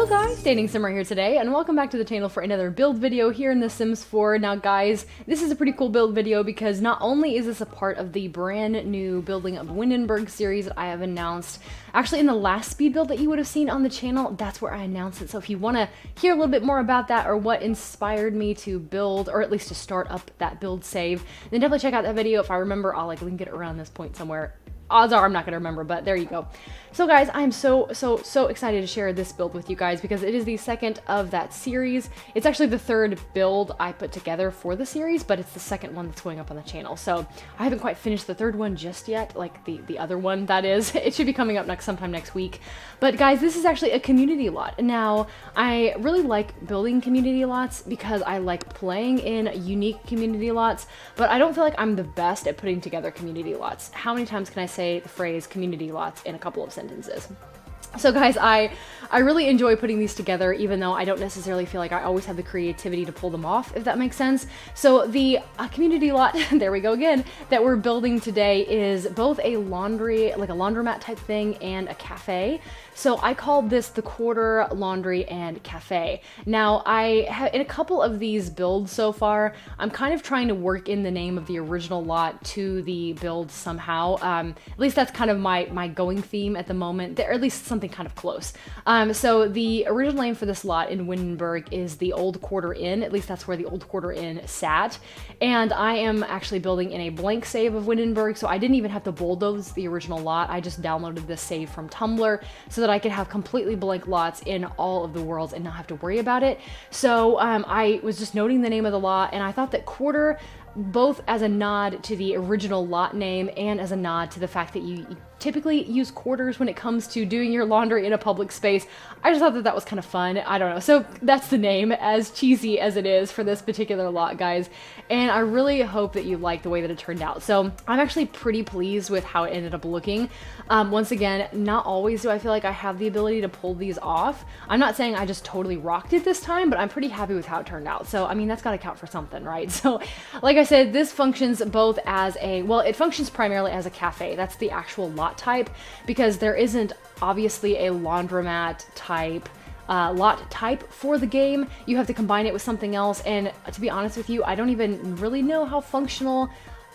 guys, Standing Simmer here today, and welcome back to the channel for another build video here in The Sims 4. Now guys, this is a pretty cool build video because not only is this a part of the brand new building of Windenburg series that I have announced, actually in the last speed build that you would have seen on the channel, that's where I announced it. So if you want to hear a little bit more about that or what inspired me to build, or at least to start up that build save, then definitely check out that video. If I remember, I'll like link it around this point somewhere. Odds are I'm not going to remember, but there you go. So guys, I'm so excited to share this build with you guys because it is the second of that series. It's actually the third build I put together for the series, but it's the second one that's going up on the channel. So I haven't quite finished the third one just yet, like the other one that is. It should be coming up sometime next week. But guys, this is actually a community lot. Now, I really like building community lots because I like playing in unique community lots, but I don't feel like I'm the best at putting together community lots. How many times can I say the phrase community lots in a couple of sentences? So guys, I really enjoy putting these together, even though I don't necessarily feel like I always have the creativity to pull them off, if that makes sense. So the community lot, there we go again, that we're building today is both a laundry, like a laundromat type thing, and a cafe. So I called this the Quarter Laundry and Café. Now I have, in a couple of these builds so far, I'm kind of trying to work in the name of the original lot to the build somehow. At least that's kind of my going theme at the moment, or at least something kind of close. So the original name for this lot in Windenburg is the Old Quarter Inn. At least that's where the Old Quarter Inn sat. And I am actually building in a blank save of Windenburg, so I didn't even have to bulldoze the original lot. I just downloaded this save from Tumblr so that I could have completely blank lots in all of the worlds and not have to worry about it. So I was just noting the name of the lot, and I thought that quarter, both as a nod to the original lot name and as a nod to the fact that you typically use quarters when it comes to doing your laundry in a public space, I just thought that that was kind of fun. I don't know. So that's the name, as cheesy as it is, for this particular lot, guys. And I really hope that you like the way that it turned out. So I'm actually pretty pleased with how it ended up looking. Once again, not always do I feel like I have the ability to pull these off. I'm not saying I just totally rocked it this time, but I'm pretty happy with how it turned out. So, I mean, that's got to count for something, right? So, like I said, this functions both as a, well, it functions primarily as a cafe. That's the actual lot type, because there isn't obviously a laundromat type lot type for the game. You have to combine it with something else, and to be honest with you, I don't even really know how functional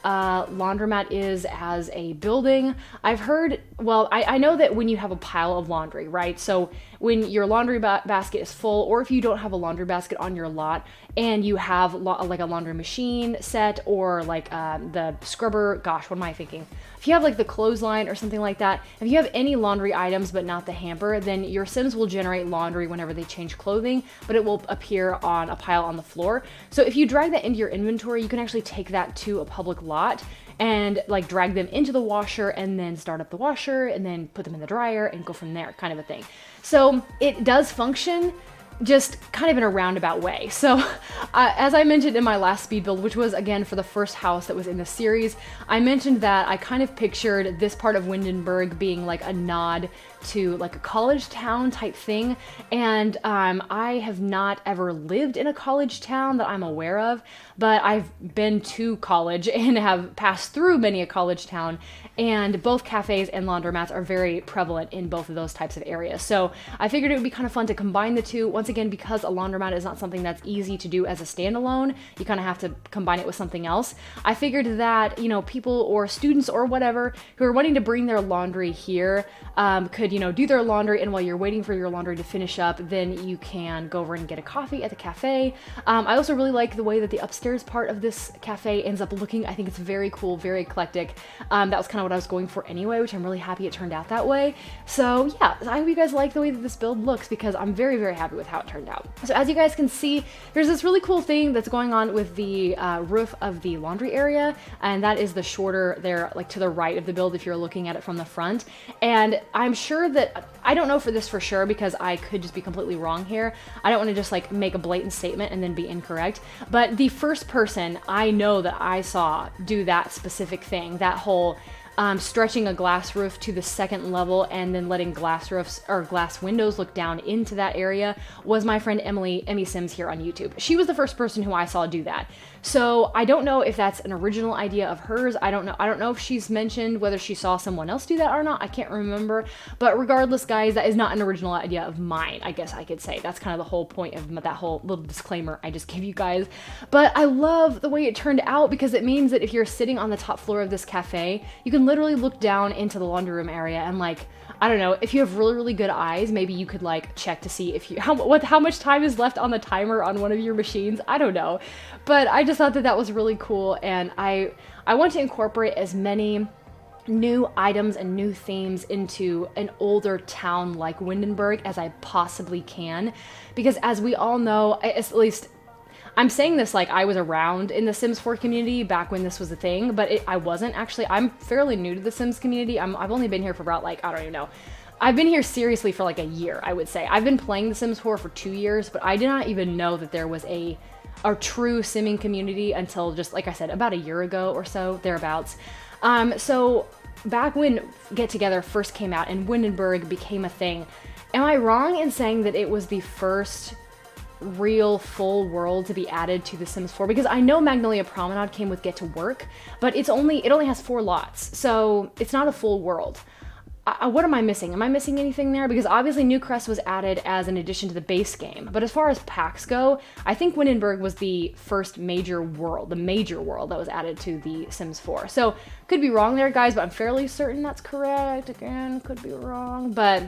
laundromat is as a building. I've heard, well, I know that when you have a pile of laundry, right? So when your laundry basket is full, or if you don't have a laundry basket on your lot and you have like a laundry machine set, or like the scrubber, gosh, what am I thinking? If you have like the clothesline or something like that, if you have any laundry items but not the hamper, then your Sims will generate laundry whenever they change clothing, but it will appear on a pile on the floor. So if you drag that into your inventory, you can actually take that to a public lot and like drag them into the washer and then start up the washer and then put them in the dryer and go from there, kind of a thing. So it does function, just kind of in a roundabout way. So as I mentioned in my last speed build, which was again for the first house that was in the series, I mentioned that I kind of pictured this part of Windenburg being like a nod to like a college town type thing. And I have not ever lived in a college town that I'm aware of, but I've been to college and have passed through many a college town, and both cafes and laundromats are very prevalent in both of those types of areas. So I figured it would be kind of fun to combine the two. Once again, because a laundromat is not something that's easy to do as a standalone, you kind of have to combine it with something else. I figured that, you know, people or students or whatever who are wanting to bring their laundry here could, you know, do their laundry, and while you're waiting for your laundry to finish up, then you can go over and get a coffee at the cafe. I also really like the way that the upstairs part of this cafe ends up looking. I think it's very cool, very eclectic. That was kind of what I was going for anyway, which I'm really happy it turned out that way. So yeah, I hope you guys like the way that this build looks, because I'm very, very happy with how it turned out. So as you guys can see, there's this really cool thing that's going on with the roof of the laundry area, and that is the shorter there, like to the right of the build if you're looking at it from the front. And I'm sure that, I don't know for this for sure, because I could just be completely wrong here. I don't want to just like make a blatant statement and then be incorrect, but the first person I know that I saw do that specific thing, that whole stretching a glass roof to the second level and then letting glass roofs or glass windows look down into that area was my friend Emmy Sims here on YouTube. She was the first person who I saw do that. So I don't know if that's an original idea of hers. I don't know if she's mentioned whether she saw someone else do that or not. I can't remember. But regardless, guys, that is not an original idea of mine, I guess I could say. That's kind of the whole point of that whole little disclaimer I just gave you guys. But I love the way it turned out because it means that if you're sitting on the top floor of this cafe, you can literally look down into the laundry room area and, like, I don't know, if you have really, really good eyes, maybe you could like check to see if you how much time is left on the timer on one of your machines. I don't know. But I just thought that that was really cool, and I want to incorporate as many new items and new themes into an older town like Windenburg as I possibly can, because as we all know, at least I'm saying this like I was around in the Sims 4 community back when this was a thing, but I wasn't actually. I'm fairly new to the Sims community. I've only been here for about, like, I don't even know. I've been here seriously for like a year, I would say. I've been playing the Sims 4 for 2 years, but I did not even know that there was a true simming community until just, like I said, about a year ago or so, thereabouts. So back when Get Together first came out and Windenburg became a thing, am I wrong in saying that it was the first real full world to be added to The Sims 4? Because I know Magnolia Promenade came with Get to Work, but it only has 4 lots, so it's not a full world. What am I missing? Am I missing anything there? Because obviously Newcrest was added as an addition to the base game, but as far as packs go, I think Windenburg was the first major world that was added to The Sims 4. So could be wrong there, guys, but I'm fairly certain that's correct. Again, could be wrong, but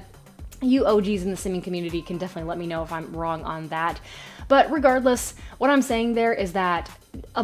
you OGs in the simming community can definitely let me know if I'm wrong on that. But regardless, what I'm saying there is that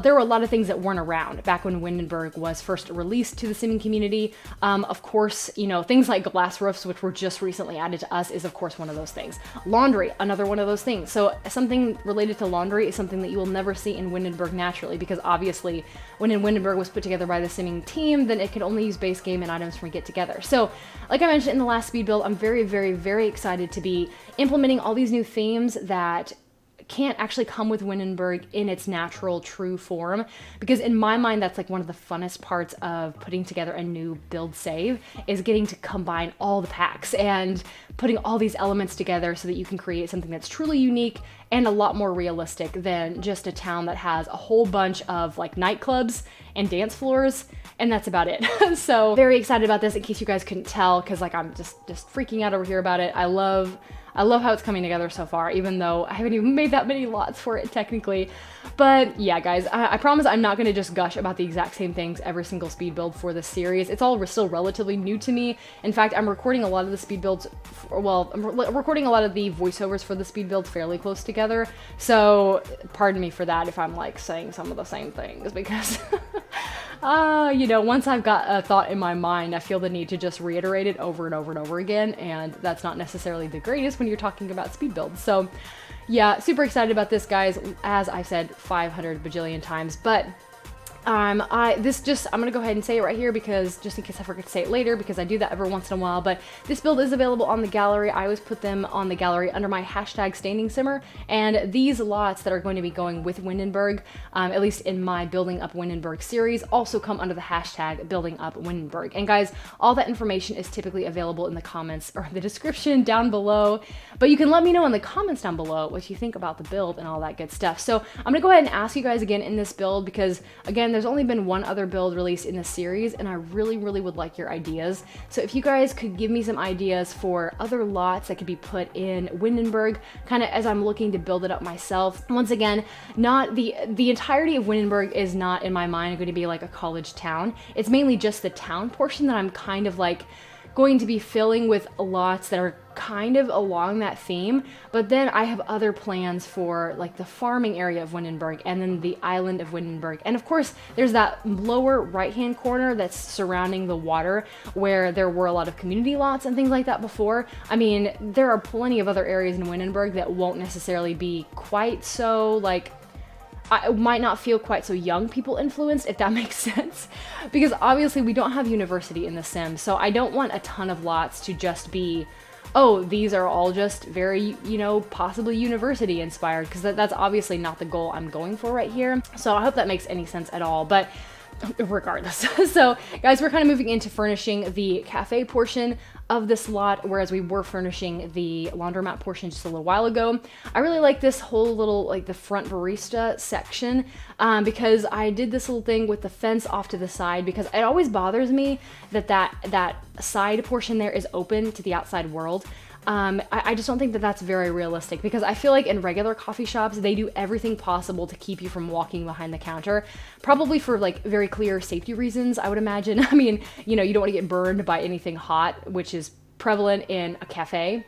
there were a lot of things that weren't around back when Windenburg was first released to the simming community. Of course, you know, things like glass roofs, which were just recently added to us, is of course one of those things. Laundry, another one of those things. So something related to laundry is something that you will never see in Windenburg naturally, because obviously when Windenburg was put together by the simming team, then it could only use base game and items from Get Together. So like I mentioned in the last speed build, I'm very, very, very excited to be implementing all these new themes that can't actually come with Windenburg in its natural, true form, because in my mind, that's like one of the funnest parts of putting together a new build save, is getting to combine all the packs and putting all these elements together so that you can create something that's truly unique and a lot more realistic than just a town that has a whole bunch of like nightclubs and dance floors, and that's about it. So very excited about this, in case you guys couldn't tell, because like I'm just freaking out over here about it. I love how it's coming together so far, even though I haven't even made that many lots for it technically. But yeah, guys, I promise I'm not going to just gush about the exact same things every single speed build for this series. It's all still relatively new to me. In fact, I'm recording a lot of the speed builds, I'm recording a lot of the voiceovers for the speed builds fairly close together. So pardon me for that if I'm like saying some of the same things, because you know, once I've got a thought in my mind, I feel the need to just reiterate it over and over and over again, and that's not necessarily the greatest when you're talking about speed builds. So yeah, super excited about this, guys, as I've said 500 bajillion times. But I'm gonna go ahead and say it right here, because just in case I forget to say it later, because I do that every once in a while. But this build is available on the gallery. I always put them on the gallery under my hashtag standingsimmer, and these lots that are going to be going with Windenburg, at least in my Building Up Windenburg series, also come under the hashtag Building Up Windenburg. And guys, all that information is typically available in the comments or the description down below, but you can let me know in the comments down below what you think about the build and all that good stuff. So I'm gonna go ahead and ask you guys again in this build, because again, there's only been one other build released in this series, and I really, really would like your ideas. So if you guys could give me some ideas for other lots that could be put in Windenburg, kind of as I'm looking to build it up myself. Once again, not the entirety of Windenburg is not in my mind going to be like a college town. It's mainly just the town portion that I'm kind of like going to be filling with lots that are kind of along that theme, but then I have other plans for like the farming area of Windenburg, and then the island of Windenburg, and of course there's that lower right hand corner that's surrounding the water where there were a lot of community lots and things like that before. I mean, there are plenty of other areas in Windenburg that won't necessarily be quite so like, I might not feel quite so young people influenced, if that makes sense, because obviously we don't have university in The Sims, so I don't want a ton of lots to just be, oh, these are all just very, you know, possibly university inspired, because that's obviously not the goal I'm going for right here. So I hope that makes any sense at all. But regardless. So guys, we're kind of moving into furnishing the cafe portion of this lot, whereas we were furnishing the laundromat portion just a little while ago. I really like this whole little, like the front barista section, because I did this little thing with the fence off to the side, because it always bothers me that that side portion there is open to the outside world. I just don't think that that's very realistic, because I feel like in regular coffee shops, they do everything possible to keep you from walking behind the counter, probably for like very clear safety reasons, I would imagine. I mean, you know, you don't want to get burned by anything hot, which is prevalent in a cafe.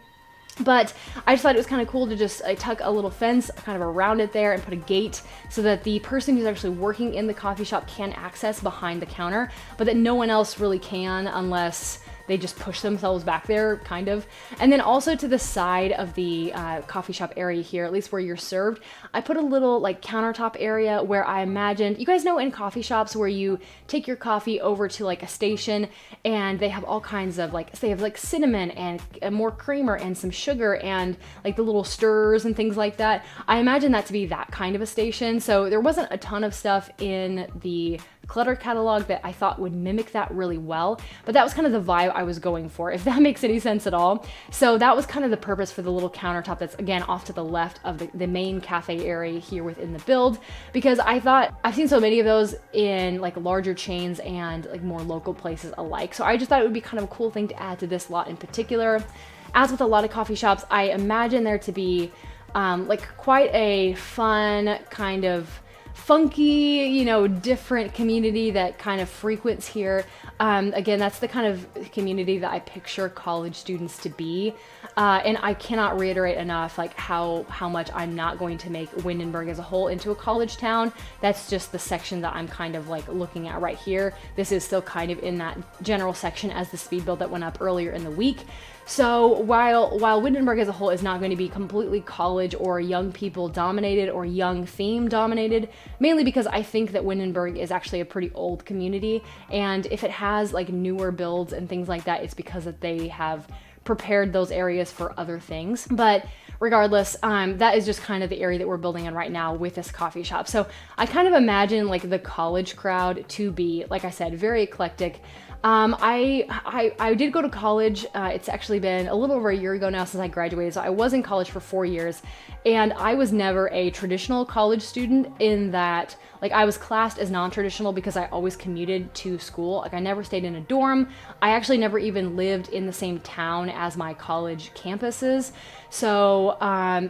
But I just thought it was kind of cool to just tuck a little fence kind of around it there and put a gate so that the person who's actually working in the coffee shop can access behind the counter, but that no one else really can unless they just push themselves back there, kind of. And then also to the side of the coffee shop area here, at least where you're served, I put a little like countertop area where I imagined, you guys know in coffee shops where you take your coffee over to like a station and they have all kinds of like, they have like cinnamon and more creamer and some sugar and like the little stirrers and things like that. I imagine that to be that kind of a station. So there wasn't a ton of stuff in the clutter catalog that I thought would mimic that really well, but that was kind of the vibe I was going for, if that makes any sense at all. So that was kind of the purpose for the little countertop that's again off to the left of the main cafe area here within the build, because I thought I've seen so many of those in like larger chains and like more local places alike. So I just thought it would be kind of a cool thing to add to this lot in particular. As with a lot of coffee shops, I imagine there to be like quite a fun kind of funky, you know, different community that kind of frequents here. Again, that's the kind of community that I picture college students to be. And I cannot reiterate enough like how much I'm not going to make Windenburg as a whole into a college town. That's just the section that I'm kind of like looking at right here. This is still kind of in that general section as the speed build that went up earlier in the week. So while Windenburg as a whole is not going to be completely college or young people dominated or young theme dominated, mainly because I think that Windenburg is actually a pretty old community, and if it has like newer builds and things like that, it's because that they have prepared those areas for other things. But regardless, that is just kind of the area that we're building in right now with this coffee shop. So I kind of imagine like the college crowd to be, like I said, very eclectic. I did go to college. It's actually been a little over a year ago now since I graduated. So I was in college for 4 years, and I was never a traditional college student in that, like, I was classed as non-traditional because I always commuted to school. Like, I never stayed in a dorm. I actually never even lived in the same town as my college campuses. So,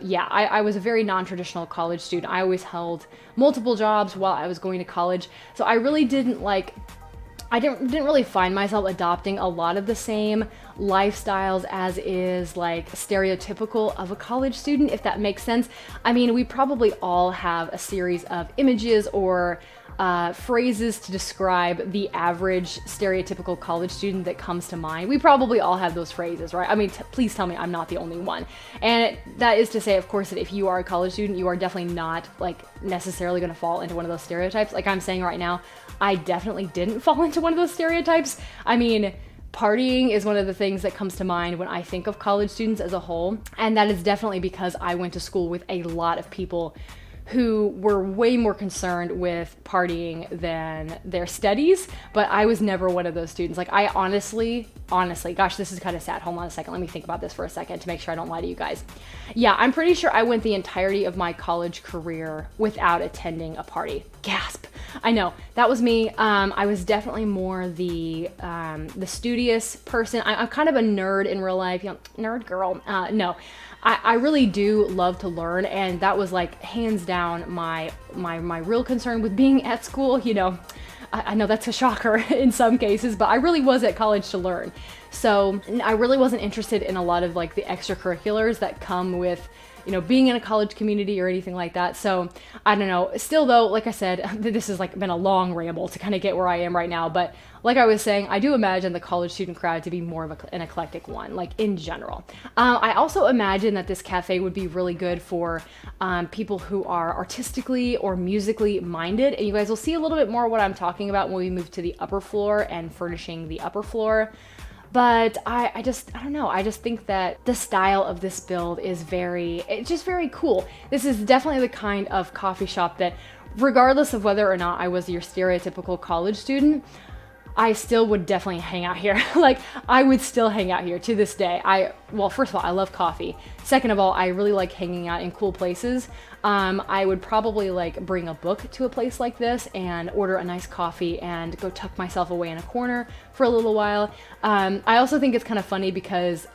yeah, I was a very non-traditional college student. I always held multiple jobs while I was going to college. So I really didn't I didn't really find myself adopting a lot of the same lifestyles as is like stereotypical of a college student, if that makes sense. I mean, we probably all have a series of images or phrases to describe the average stereotypical college student that comes to mind. We probably all have those phrases, right? I mean, please tell me I'm not the only one. And that is to say, of course, that if you are a college student, you are definitely not like necessarily going to fall into one of those stereotypes. Like I'm saying right now, I definitely didn't fall into one of those stereotypes. I mean, partying is one of the things that comes to mind when I think of college students as a whole. And that is definitely because I went to school with a lot of people who were way more concerned with partying than their studies, but I was never one of those students. Like I honestly, gosh, this is kind of sad. Hold on a second. Let me think about this for a second to make sure I don't lie to you guys. Yeah, I'm pretty sure I went the entirety of my college career without attending a party. Gasp. I know, that was me. I was definitely more the studious person. I'm kind of a nerd in real life, you know, nerd girl. No. I really do love to learn, and that was like hands down my real concern with being at school. You know, I know that's a shocker in some cases, but I really was at college to learn. So I really wasn't interested in a lot of like the extracurriculars that come with, you know, being in a college community or anything like that. So I don't know. Still though, like I said, this has like been a long ramble to kind of get where I am right now. But like I was saying, I do imagine the college student crowd to be more of an eclectic one, like in general. I also imagine that this cafe would be really good for people who are artistically or musically minded. And you guys will see a little bit more what I'm talking about when we move to the upper floor and furnishing the upper floor. But I don't know. I just think that the style of this build is it's just very cool. This is definitely the kind of coffee shop that regardless of whether or not I was your stereotypical college student, I still would definitely hang out here. Like, I would still hang out here to this day. Well, first of all, I love coffee. Second of all, I really like hanging out in cool places. I would probably like bring a book to a place like this and order a nice coffee and go tuck myself away in a corner for a little while. I also think it's kind of funny because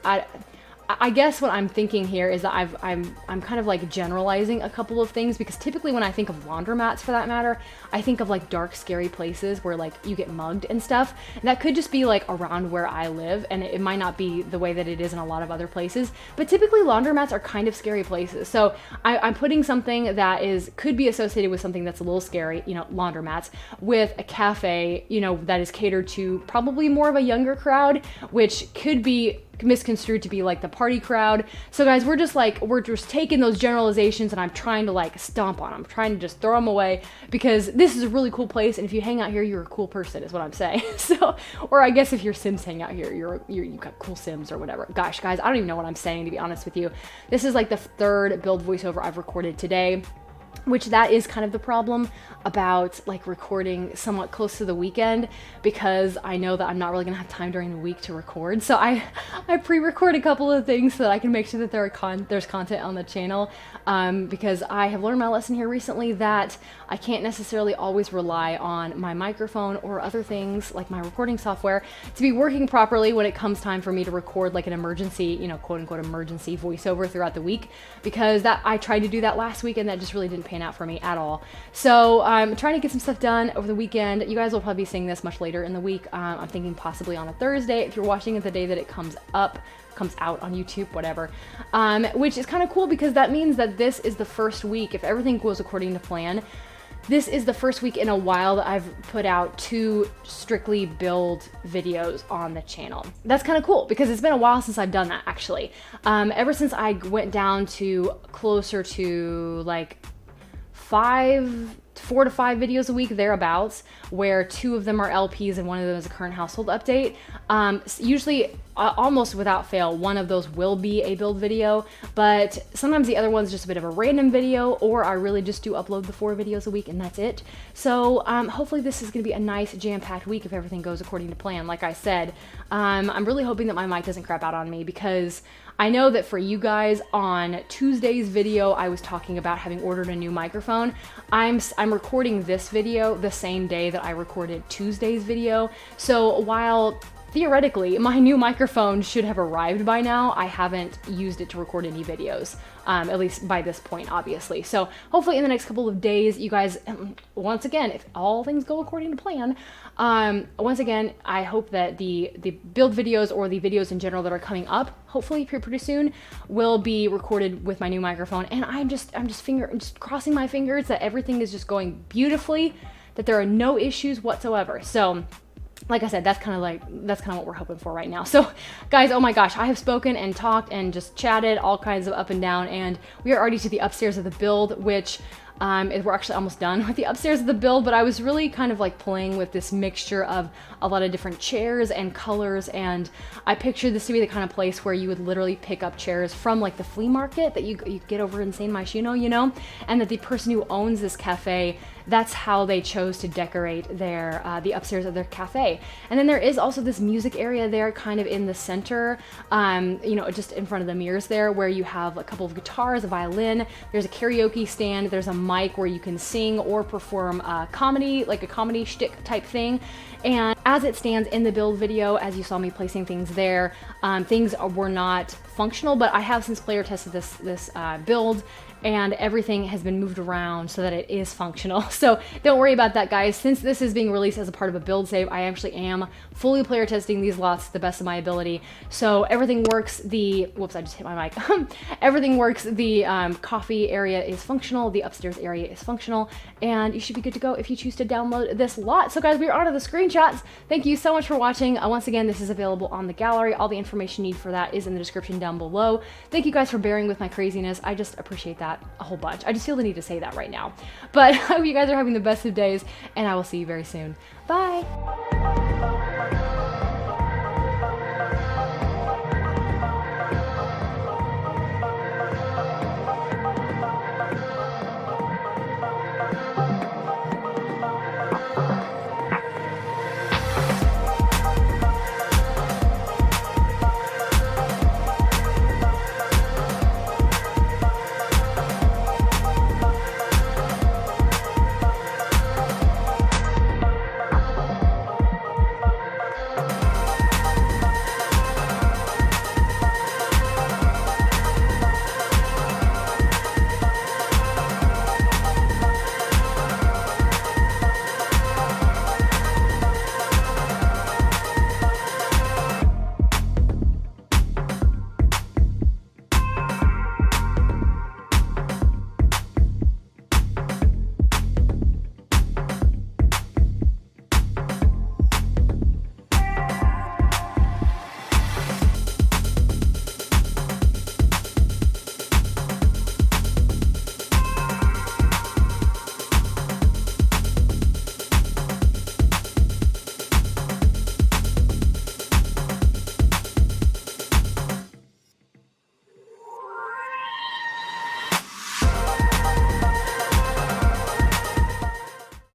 I guess what I'm thinking here is that I'm kind of like generalizing a couple of things, because typically when I think of laundromats, for that matter, I think of like dark, scary places where like you get mugged and stuff. And that could just be like around where I live, and it might not be the way that it is in a lot of other places. But typically laundromats are kind of scary places. So I'm putting something that could be associated with something that's a little scary, you know, laundromats, with a cafe, you know, that is catered to probably more of a younger crowd, which could be misconstrued to be like the party crowd. So guys, we're just taking those generalizations and I'm trying to like stomp on them. I'm trying to just throw them away, because this is a really cool place, and if you hang out here, you're a cool person, is what I'm saying. So, or I guess if your Sims hang out here, you've got cool Sims or whatever. Gosh, guys, I don't even know what I'm saying, to be honest with you. This is like the third build voiceover I've recorded today, which that is kind of the problem about like recording somewhat close to the weekend, because I know that I'm not really gonna have time during the week to record. So I pre-record a couple of things so that I can make sure that there's content on the channel, because I have learned my lesson here recently that I can't necessarily always rely on my microphone or other things like my recording software to be working properly when it comes time for me to record like an emergency, you know, quote unquote emergency voiceover throughout the week, because I tried to do that last week and that just really didn't pan out for me at all. So I'm trying to get some stuff done over the weekend. You guys will probably be seeing this much later in the week. I'm thinking possibly on a Thursday, if you're watching it the day that it comes out on YouTube, whatever, which is kind of cool, because that means that this is the first week, if everything goes according to plan, this is the first week in a while that I've put out 2 strictly build videos on the channel. That's kind of cool, because it's been a while since I've done that, actually. Ever since I went down to closer to like 4 to 5 videos a week, thereabouts, where 2 of them are LPs and 1 of them is a current household update. Usually, almost without fail, 1 of those will be a build video, but sometimes the other one's just a bit of a random video, or I really just do upload the 4 videos a week and that's it. So hopefully this is going to be a nice jam-packed week if everything goes according to plan. Like I said, I'm really hoping that my mic doesn't crap out on me, because I know that for you guys on Tuesday's video, I was talking about having ordered a new microphone. I'm recording this video the same day that I recorded Tuesday's video. So while theoretically my new microphone should have arrived by now, I haven't used it to record any videos, at least by this point, obviously. So hopefully in the next couple of days, you guys, once again, if all things go according to plan, once again, I hope that the build videos, or the videos in general that are coming up, hopefully pretty soon, will be recorded with my new microphone. And I'm just crossing my fingers that everything is just going beautifully, that there are no issues whatsoever. So like I said, that's kind of what we're hoping for right now. So guys, oh my gosh, I have spoken and talked and just chatted all kinds of up and down, and we are already to the upstairs of the build, which we're actually almost done with the upstairs of the build, but I was really kind of like playing with this mixture of a lot of different chairs and colors, and I pictured this to be the kind of place where you would literally pick up chairs from like the flea market that you get over in St. Maishino, you know, and that the person who owns this cafe, that's how they chose to decorate their the upstairs of their cafe. And then there is also this music area there, kind of in the center, you know, just in front of the mirrors there, where you have a couple of guitars, a violin, there's a karaoke stand, there's a mic where you can sing or perform comedy, like a comedy shtick type thing. And as it stands in the build video, as you saw me placing things there, things were not functional, but I have since player tested this build, and everything has been moved around so that it is functional. So don't worry about that, guys. Since this is being released as a part of a build save, I actually am fully player testing these lots to the best of my ability. So everything works. Whoops, I just hit my mic. Everything works. The coffee area is functional. The upstairs area is functional, and you should be good to go if you choose to download this lot. So guys, we are on to the screenshots. Thank you so much for watching. Once again, this is available on the gallery. All the information you need for that is in the description down below. Thank you guys for bearing with my craziness. I just appreciate that a whole bunch. I just feel the need to say that right now. But I hope you guys are having the best of days, and I will see you very soon. Bye!